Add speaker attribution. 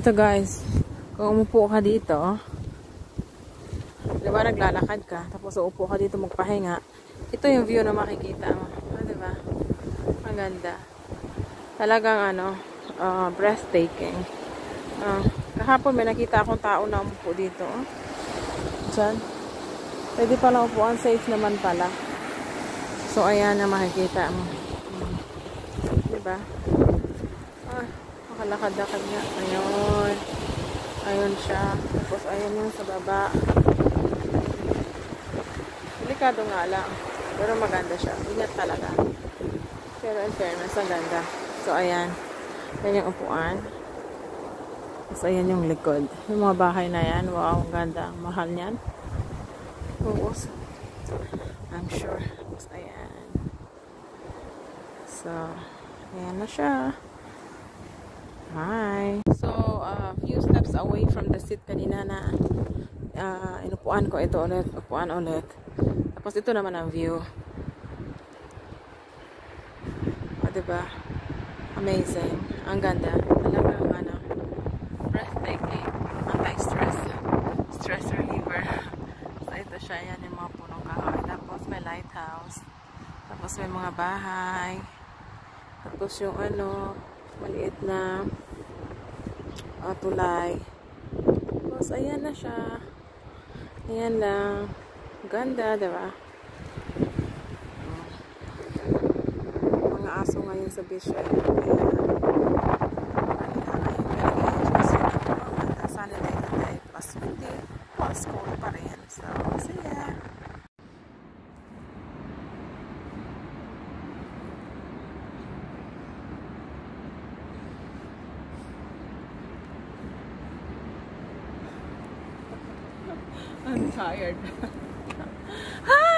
Speaker 1: Ito guys, kung umupo ka dito, diba naglalakad ka, tapos uupo ka dito magpahinga, ito yung view na makikita mo. Diba? Ang ganda. Talagang breathtaking. Kahapon may nakita akong tao na umupo dito. Diyan. Pwede pala upuan, safe naman pala. So ayan na makikita mo. Diba? Makalakad-lakad nga. Ayun. Ayun siya. Tapos ayun yung sa baba. Delikado nga lang. Pero maganda siya. Ingat talaga. Pero in fairness, ang ganda. So ayan. Yan yung upuan. Tapos ayan yung likod. Yung mga bahay na yan. Wow, ang ganda. Ang mahal niyan. Oo. I'm sure. Tapos ayan. So, ayan na siya. Hi. So, a few steps away from the seat kanina na inupuan ko. Ito ulit. Upuan ulit. Tapos ito naman ang view. Diba? Amazing. Ang ganda. Talagang breathtaking. Anti-stress. Stress reliever. So, ito siya. Yan yung mga punong kahoy. Tapos may lighthouse. Tapos may mga bahay. Tapos yung maliit na tulay. Tapos ayan na siya. Ayan lang. Ganda, diba? Mga aso ngayon sa beach. Sana tayo plus hindi. Plus cool pa rin. So, yeah. I'm tired. Hi!